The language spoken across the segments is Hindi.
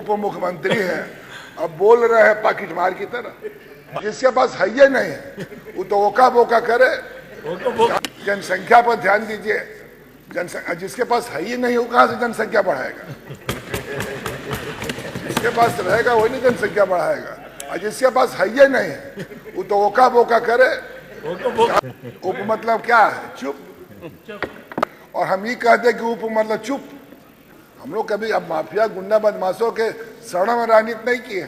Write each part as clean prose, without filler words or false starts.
उप मुख्यमंत्री हैं, अब बोल रहे हैं पाकिट मार की तरह। जिसके पास है ये नहीं है वो तो ओका बोका करे। जनसंख्या पर ध्यान दीजिए, जिसके पास है ही नहीं वो कहां से जनसंख्या बढ़ाएगा? जिसके पास रहेगा वही नहीं जनसंख्या बढ़ाएगा, और जिसके पास है ये नहीं है वो तो ओका बोका करे। उप मतलब क्या है? चुप। और हम ही कहते कि उप मतलब चुप। हम लोग कभी अब माफिया गुंडा बदमाशों के शरण में राजनीति नहीं किए,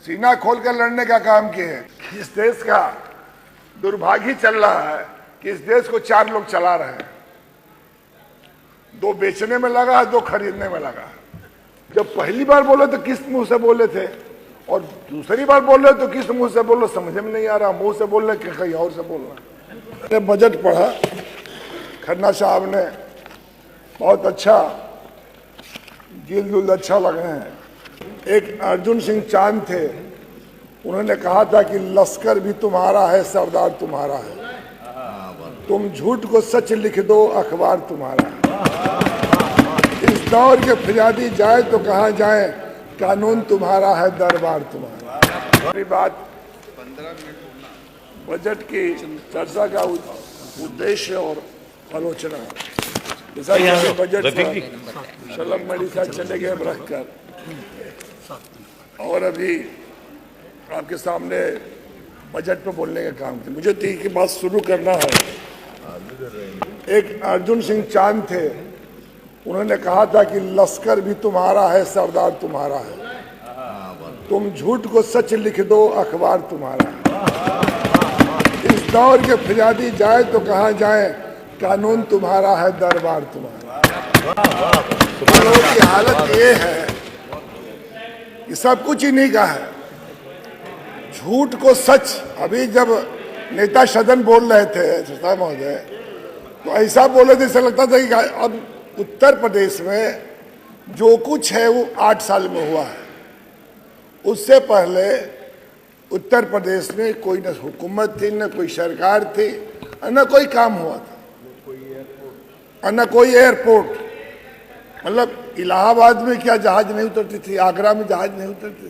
सीना खोल कर लड़ने का काम किए हैं। इस देश का दुर्भाग्य चल रहा है कि इस देश को 4 लोग चला रहे हैं। 2 बेचने में लगा है, 2 खरीदने में लगा है। जब पहली बार बोले तो किस मुंह से बोले थे, और दूसरी बार बोल रहे तो किस मुंह से बोल रहे समझ में नहीं आ रहा। मुंह से बोल रहे कि कहीं और से बोल रहा। मैंने बजट पढ़ा, खन्ना साहब ने बहुत अच्छा गिल अच्छा लगे हैं। एक अर्जुन सिंह चांद थे, उन्होंने कहा था कि लश्कर भी तुम्हारा है, सरदार तुम्हारा है, तुम झूठ को सच लिख दो, अखबार तुम्हारा है। इस दौर के फिजादी जाए तो कहाँ जाए, कानून तुम्हारा है, दरबार तुम्हारा। हमारी बात बजट की चर्चा का उद्देश्य और आलोचना, जैसा कि बजट शलम मणि साहब चले गए रखकर, और अभी आपके सामने बजट पे बोलने का काम किया। मुझे तीन की बात शुरू करना है। एक अर्जुन सिंह चांद थे, उन्होंने कहा था कि लश्कर भी तुम्हारा है, सरदार तुम्हारा है, तुम झूठ को सच लिख दो, अखबार तुम्हारा है। इस दौर के फिजादी जाए तो कहाँ जाए, कानून तुम्हारा है, दरबार तुम्हारा। लोगों की हालत ये है कि सब कुछ ही नहीं कहा है, झूठ को सच। अभी जब नेता सदन बोल रहे थे महोदय, तो ऐसा बोले जैसे लगता था कि अब उत्तर प्रदेश में जो कुछ है वो 8 साल में हुआ है। उससे पहले उत्तर प्रदेश में कोई न हुकूमत थी, न कोई सरकार थी, न कोई काम हुआ था, और न कोई एयरपोर्ट। मतलब इलाहाबाद में क्या जहाज नहीं उतरती थी, आगरा में जहाज नहीं उतरते थे।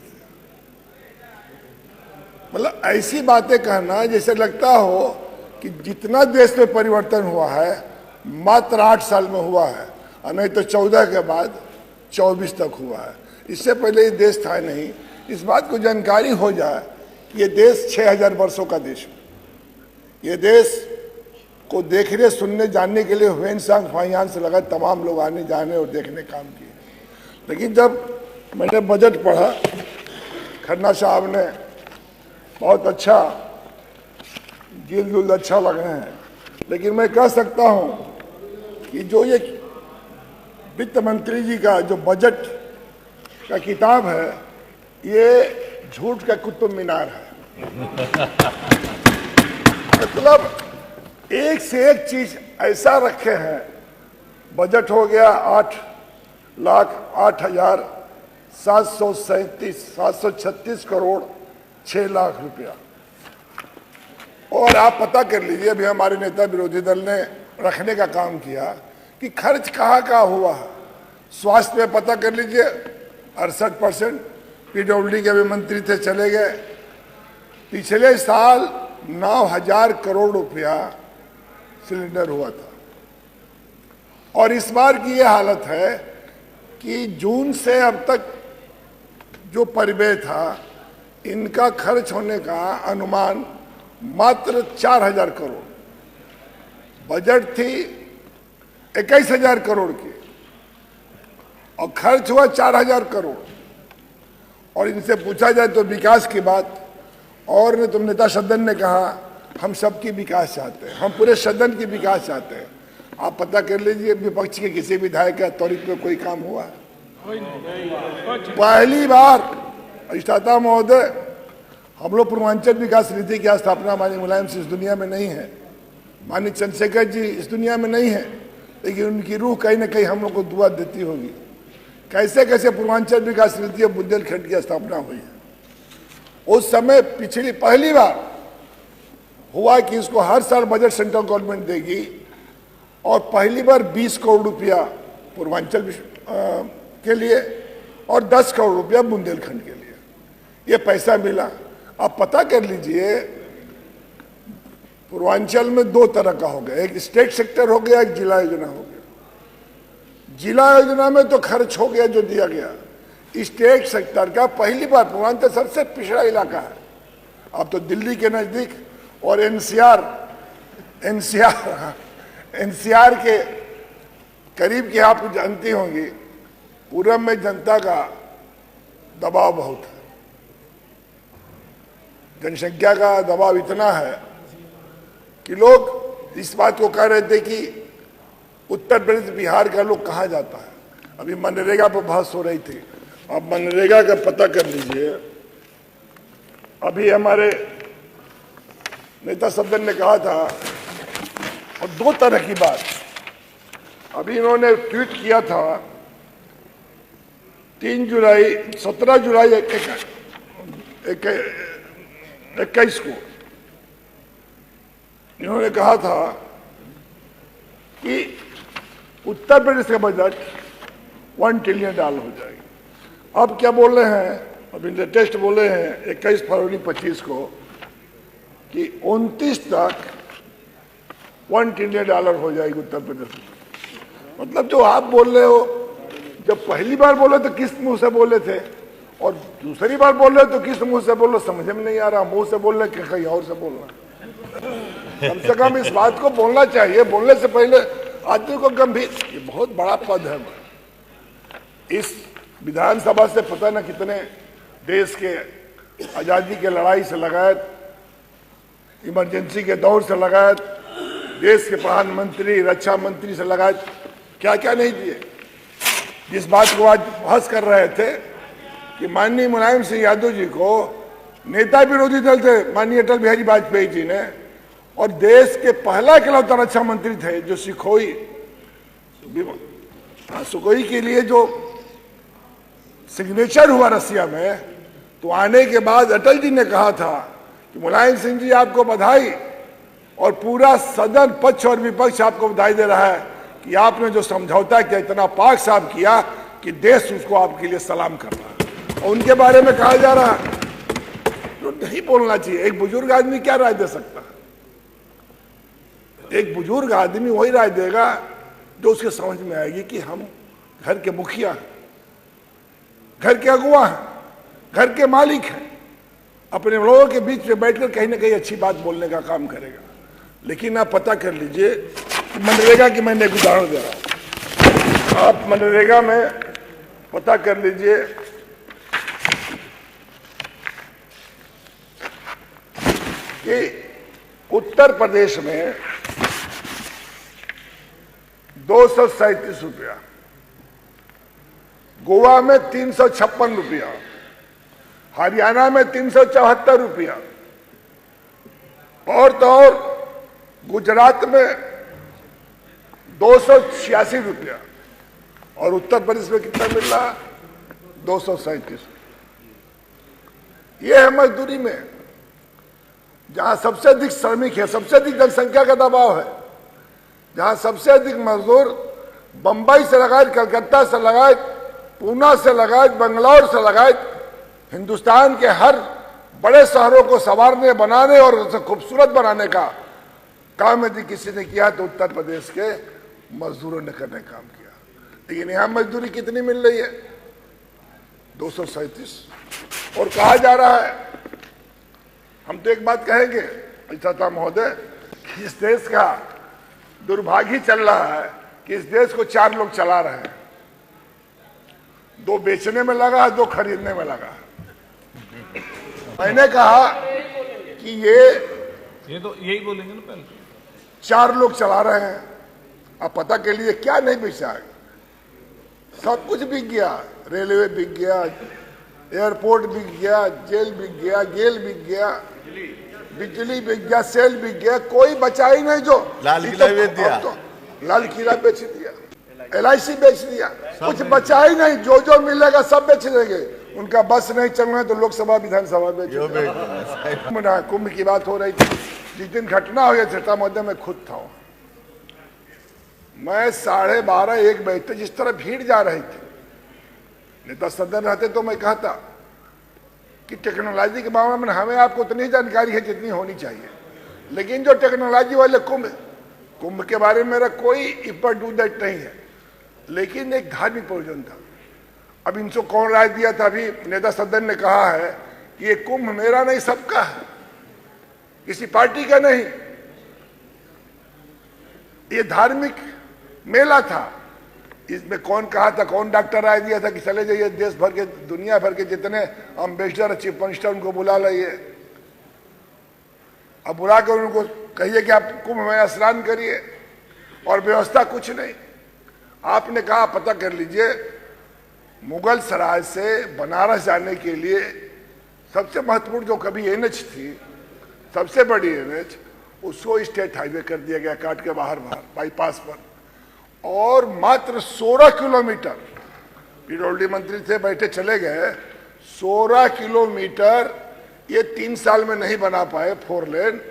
मतलब ऐसी बातें कहना जैसे लगता हो कि जितना देश में परिवर्तन हुआ है मात्र 8 साल में हुआ है, और नहीं तो 14 के बाद 24 तक हुआ है। इससे पहले ये देश था नहीं। इस बात को जानकारी हो जाए कि ये देश 6000 वर्षों का देश है। ये देश को देखने, सुनने, जानने के लिए ह्वेनसांग फाइयान से लगा तमाम लोग आने जाने और देखने काम किए। लेकिन जब मैंने बजट पढ़ा, खन्ना साहब ने बहुत अच्छा गिल अच्छा लगे हैं, लेकिन मैं कह सकता हूं कि जो ये वित्त मंत्री जी का जो बजट का किताब है, ये झूठ का कुतुब मीनार है। मतलब एक से एक चीज ऐसा रखे हैं। बजट हो गया 8,08,736 करोड़ 6 लाख रुपया। और आप पता कर लीजिए, अभी हमारे नेता विरोधी दल ने रखने का काम किया कि खर्च कहाँ हुआ है। स्वास्थ्य में पता कर लीजिए 68%, पीडब्ल्यूडी के भी मंत्री थे चले गए। पिछले साल 9,000 करोड़ रुपया सिलेंडर हुआ था, और इस बार की ये हालत है कि जून से अब तक जो परिव्यय था, इनका खर्च होने का अनुमान मात्र 4,000 करोड़। बजट थी 21,000 करोड़ की और खर्च हुआ 4,000 करोड़। और इनसे पूछा जाए तो विकास की बात, और ने तुम नेता सदन ने कहा हम सबकी विकास चाहते हैं, हम पूरे सदन की विकास चाहते हैं। आप पता कर लीजिए विपक्ष के किसी विधायक का त्वरित में कोई काम हुआ है? पहली बार अधिष्ठाता महोदय, हम लोग पूर्वांचल विकास नीति की स्थापना हमारी मुलायम से इस दुनिया में नहीं है, माननीय चंद्रशेखर जी इस दुनिया में नहीं है, लेकिन उनकी रूह कहीं ना कहीं हम लोग को दुआ देती होगी। कैसे कैसे पूर्वांचल विकास नीति और बुंदेलखंड की स्थापना हुई है। उस समय पिछली पहली बार हुआ कि इसको हर साल बजट सेंट्रल गवर्नमेंट देगी, और पहली बार 20 करोड़ रुपया पूर्वांचल के लिए और 10 करोड़ रुपया बुंदेलखंड के लिए ये पैसा मिला। आप पता कर लीजिए, पूर्वांचल में 2 तरह का हो गया, एक स्टेट सेक्टर हो गया, एक जिला योजना हो गया। जिला योजना में तो खर्च हो गया जो दिया गया। स्टेट सेक्टर का पहली बार, पूर्वांचल सबसे पिछड़ा इलाका है, अब तो दिल्ली के नजदीक, और एनसीआर के करीब की आप जानती होंगी, पूरब में जनता का दबाव बहुत है, जनसंख्या का दबाव इतना है कि लोग इस बात को कह रहे थे कि उत्तर प्रदेश बिहार का लोग कहाँ जाता है। अभी मनरेगा पर बहस हो रही थी, आप मनरेगा का पता कर लीजिए। अभी हमारे नेता सदन ने कहा था, और 2 तरह की बात अभी इन्होंने ट्वीट किया था 17 जुलाई 21 को इन्होंने कहा था कि उत्तर प्रदेश का बजट $1 ट्रिलियन हो जाएगी। अब क्या बोल रहे हैं, अभी लेटेस्ट बोले हैं 21 फरवरी 25 को कि 29 तक $1 ट्रिलियन हो जाएगी उत्तर प्रदेश में। मतलब जो आप बोल रहे हो, जब पहली बार बोले तो किस मुंह से बोले थे, और दूसरी बार बोल रहे तो किस मुंह से बोल रहे, समझ में नहीं आ रहा। मुंह से बोल रहे कि कहीं और से बोल रहा। कम से कम इस बात को बोलना चाहिए, बोलने से पहले आदमी को गंभीर। ये बहुत बड़ा पद है, इस विधानसभा से पता न कितने देश के आजादी के लड़ाई से लगायत, इमरजेंसी के दौर से लगायत, देश के प्रधानमंत्री, रक्षा मंत्री से लगायत क्या क्या नहीं दिए। जिस बात को आज बहस कर रहे थे कि माननीय मुलायम सिंह यादव जी को नेता विरोधी दल थे माननीय अटल बिहारी वाजपेयी जी ने, और देश के पहला इकलौता रक्षा मंत्री थे जो सुखोई के लिए जो सिग्नेचर हुआ रसिया में, तो आने के बाद अटल जी ने कहा था कि मुलायम सिंह जी आपको बधाई, और पूरा सदन पक्ष और विपक्ष आपको बधाई दे रहा है कि आपने जो समझौता किया इतना पाक साफ किया कि देश उसको आपके लिए सलाम कर रहा है। और उनके बारे में कहा जा रहा है तो नहीं बोलना चाहिए। एक बुजुर्ग आदमी क्या राय दे सकता है? एक बुजुर्ग आदमी वही राय देगा जो उसके समझ में आएगी कि हम घर के मुखिया हैं, घर के अगुआ हैं, घर के मालिक हैं, अपने लोगों के बीच में बैठकर कहीं ना कहीं अच्छी बात बोलने का काम करेगा। लेकिन आप पता कर लीजिए, मनरेगा की मैंने एक उदाहरण दे रहा हूं, आप मनरेगा में पता कर लीजिए कि उत्तर प्रदेश में 237 रुपया, गोवा में 356 रुपया, हरियाणा में 374 रुपया, और तो और गुजरात में 286 रुपया, और उत्तर प्रदेश में कितना मिल रहा? 237। यह है मजदूरी में, जहां सबसे अधिक श्रमिक है, सबसे अधिक जनसंख्या का दबाव है, जहां सबसे अधिक मजदूर बंबई से लगाए, कलकत्ता से लगाए, पूना से लगाए, बंगलौर से लगाए, हिंदुस्तान के हर बड़े शहरों को संवारने, बनाने और उसे खूबसूरत बनाने का काम यदि किसी ने किया तो उत्तर प्रदेश के मजदूरों ने करने काम किया। लेकिन यहां मजदूरी कितनी मिल रही है? 237। और कहा जा रहा है, हम तो एक बात कहेंगे था महोदय, कि इस देश का दुर्भाग्य चल रहा है कि इस देश को 4 लोग चला रहे हैं, 2 बेचने में लगा है, 2 खरीदने में लगा है। मैंने कहा कि ये तो यही बोलेंगे ना, पहले 4 लोग चला रहे हैं। आप पता के लिए क्या नहीं बेचा है? सब कुछ बिक गया, रेलवे बिक गया, एयरपोर्ट बिक गया, जेल बिक गया, गेल बिक गया, बिजली बिक गया, सेल बिक गया, कोई बचा ही नहीं। जो लाल किला बेच दिया, तो लाल किला बेच दिया, LIC बेच दिया, कुछ बचा ही नहीं। जो जो मिलेगा सब बेच देंगे। उनका बस नहीं चलना है तो लोकसभा विधानसभा बेच देंगे। कुंभ की बात हो रही थी, जिस दिन घटना हुई छठा मध्य में खुद था, मैं 12:30 1 बजे तक जिस तरह भीड़ जा रही थी, नेता सदन रहते तो मैं कहता कि टेक्नोलॉजी के मामले में हमें आपको उतनी जानकारी है जितनी होनी चाहिए, लेकिन जो टेक्नोलॉजी वाले कुंभ के बारे में मेरा कोई इपर डू दैट नहीं है, लेकिन एक धार्मिक प्रयोजन था। अब इनको कौन राय दिया था? अभी नेता सदन ने कहा है कि ये कुंभ मेरा नहीं सबका है, किसी पार्टी का नहीं, ये धार्मिक मेला था। इसमें कौन कहा था, कौन डॉक्टर राय दिया था कि चले जाइए देश भर के दुनिया भर के जितने अम्बेसडर चीफ मिनिस्टर उनको बुला लाइए, अब बुला कर उनको कहिए कि आप कुंभ में स्नान करिए, और व्यवस्था कुछ नहीं। आपने कहा पता कर लीजिए, मुगल सराय से बनारस जाने के लिए सबसे महत्वपूर्ण जो कभी एनएच थी, सबसे बड़ी एनएच, उसको स्टेट हाईवे कर दिया गया, काट के बाहर बाईपास पर, और मात्र 16 किलोमीटर, पीडब्ल्यूडी मंत्री थे बैठे चले गए, 16 किलोमीटर ये 3 साल में नहीं बना पाए 4 लेन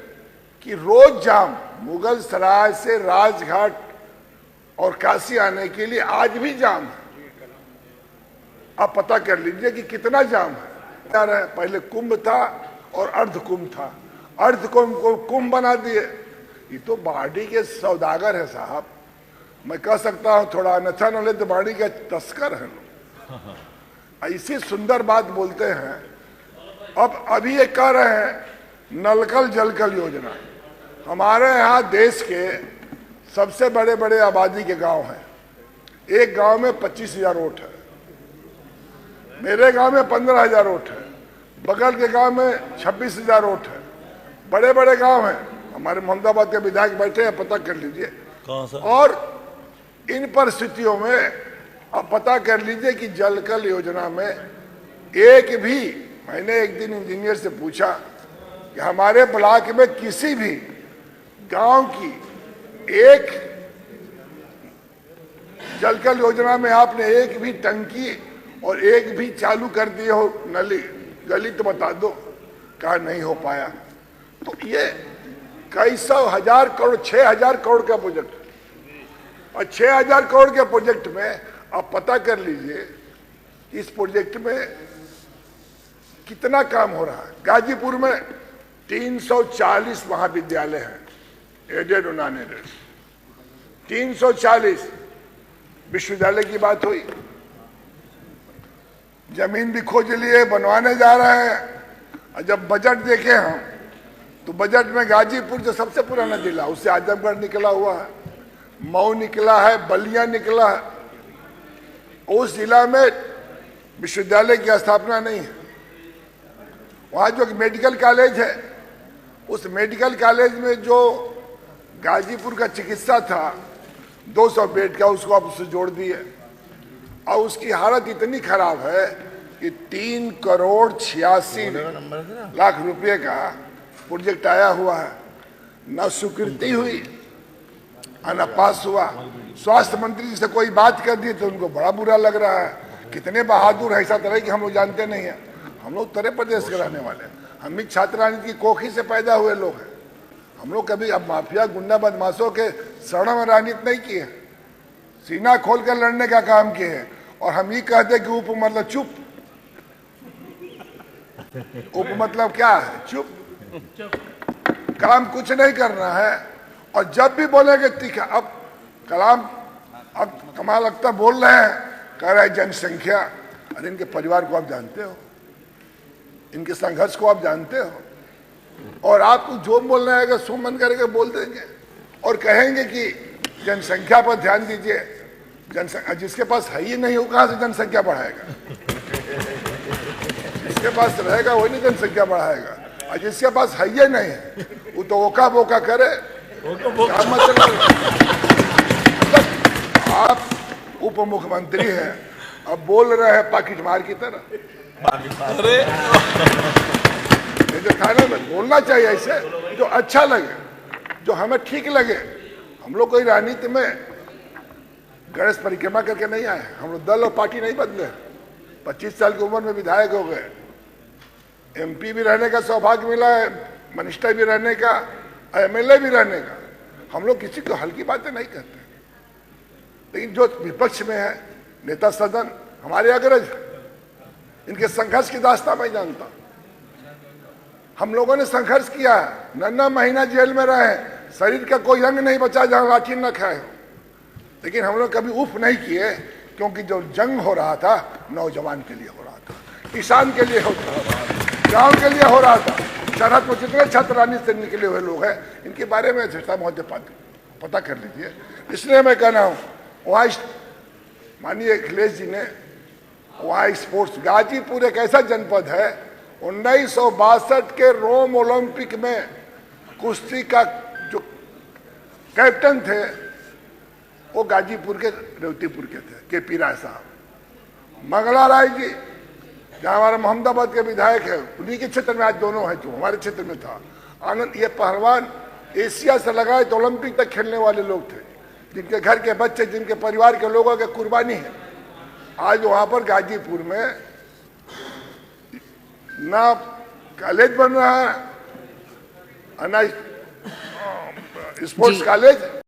कि रोज जाम। मुगल सराय से राजघाट और काशी आने के लिए आज भी जाम है। आप पता कर लीजिए कि कितना जाम है। पहले कुंभ था और अर्ध कुंभ था, अर्ध कुंभ को कुंभ बना दिए। ये तो बाड़ी के सौदागर है साहब, मैं कह सकता हूं थोड़ा अन्यथा न ले तो बाड़ी के तस्कर है लोग, ऐसी सुंदर बात बोलते हैं। अब अभी ये कह रहे हैं नलकल जलकल योजना। हमारे यहाँ देश के सबसे बड़े बड़े आबादी के गांव हैं, एक गांव में 25,000 वोट है, मेरे गांव में 15,000 वोट है, बगल के गांव में 26,000 वोट है, बड़े बड़े गांव हैं। हमारे मोहम्मदाबाद के विधायक बैठे हैं, पता कर लीजिए। और इन परिस्थितियों में अब पता कर लीजिए कि जलकल योजना में एक भी, मैंने एक दिन इंजीनियर से पूछा कि हमारे ब्लॉक में किसी भी गांव की एक जलकल योजना में आपने एक भी टंकी और एक भी चालू कर दिए हो नली गली तो बता दो। कहा नहीं हो पाया। तो ये कई सौ हजार करोड़, 6,000 करोड़ का प्रोजेक्ट, और 6,000 करोड़ के प्रोजेक्ट में आप पता कर लीजिए इस प्रोजेक्ट में कितना काम हो रहा है। गाजीपुर में 340 महाविद्यालय हैं, एडेड और नॉन एडेड, 340 विश्वविद्यालय की बात हुई। जमीन भी खोज लिए, बनवाने जा रहे हैं। और जब बजट देखे हम तो बजट में गाजीपुर जो सबसे पुराना जिला, उससे आजमगढ़ निकला हुआ है, मऊ निकला है, बलिया निकला है। उस जिला में विश्वविद्यालय की स्थापना नहीं है। वहाँ जो मेडिकल कॉलेज है, उस मेडिकल कॉलेज में जो गाजीपुर का चिकित्सा था 200 बेड का, उसको आप उससे जोड़ दिए, और उसकी हालत इतनी खराब है कि 3,86,00,000 रुपए का प्रोजेक्ट आया हुआ है, न स्वीकृति हुई न पास हुआ। स्वास्थ्य मंत्री जी से कोई बात कर दी तो उनको बड़ा बुरा लग रहा है। कितने बहादुर है, ऐसा तरह कि हम लोग जानते नहीं है। हम लोग उत्तर प्रदेश के रहने वाले हैं, हम भी छात्र राजनीति की कोखी से पैदा हुए लोग हैं। हम लोग कभी अब माफिया गुंडा बदमाशों के शरण में राजनीति नहीं की है, सीना खोलकर लड़ने का काम किए हैं। और हम ये कहते कि उप मतलब चुप, उप मतलब क्या है? चुप, काम कुछ नहीं करना है। और जब भी बोलेंगे तीखा, अब कलाम अब कमाल अख्तर बोल रहे हैं, कह रहे हैं जनसंख्या। अरे इनके परिवार को आप जानते हो, इनके संघर्ष को आप जानते हो, और आपको जो बोलना है सो मन करके बोल देंगे और कहेंगे कि जनसंख्या पर ध्यान दीजिए। जनसंख्या जिसके पास है ही नहीं, वो कहाँ से जनसंख्या बढ़ाएगा? जिसके पास रहेगा वही नहीं जनसंख्या बढ़ाएगा, और जिसके पास है ही नहीं है वो तो ओका बोका करे। मतलब आप उप मुख्यमंत्री हैं, अब बोल रहे हैं पाकिट मार की तरह। अरे जो खाना में बोलना चाहिए ऐसे जो अच्छा लगे, जो हमें ठीक लगे। हम लोग कोई राजनीति में गणेश परिक्रमा करके नहीं आए, हम लोग दल और पार्टी नहीं बदले। 25 साल की उम्र में विधायक हो गए, एमपी भी रहने का सौभाग्य मिला है, मिनिस्टर भी रहने का, एमएलए भी रहने का। हम लोग किसी को हल्की बातें नहीं करते, लेकिन जो विपक्ष में है नेता सदन, हमारे अग्रज इनके संघर्ष की दास्तां मैं जानता। हम लोगों ने संघर्ष किया है, 9 महीना जेल में रहे, शरीर का कोई अंग नहीं बचा जहां लाठी न खाए हो, लेकिन हम लोग कभी उफ नहीं किए, क्योंकि जो जंग हो रहा था नौजवान के लिए हो रहा था, किसान के लिए हो रहा था, गांव के लिए हो रहा था। सरहद पर जितने छतरानी से निकले हुए लोग हैं, इनके बारे में चर्चा महोदय पता कर लीजिए। इसलिए मैं कह रहा हूँ, वहाँ माननीय अखिलेश जी ने वहाँ स्पोर्ट्स, गाजीपुर एक ऐसा जनपद है, 1962 के रोम ओलंपिक में कुश्ती का जो कैप्टन थे वो गाजीपुर के रेवतीपुर के थे, के.पी. राय साहब। मंगला राय जी जहाँ हमारे मोहम्मदाबाद के विधायक है, उन्हीं के क्षेत्र में आज दोनों है, जो हमारे क्षेत्र में था। आनंद, ये पहलवान एशिया से लगाए तो ओलंपिक तक खेलने वाले लोग थे, जिनके घर के बच्चे, जिनके परिवार के लोगों की कुर्बानी है। आज वहाँ पर गाजीपुर में ना कॉलेज बन रहा है, ना स्पोर्ट्स कॉलेज,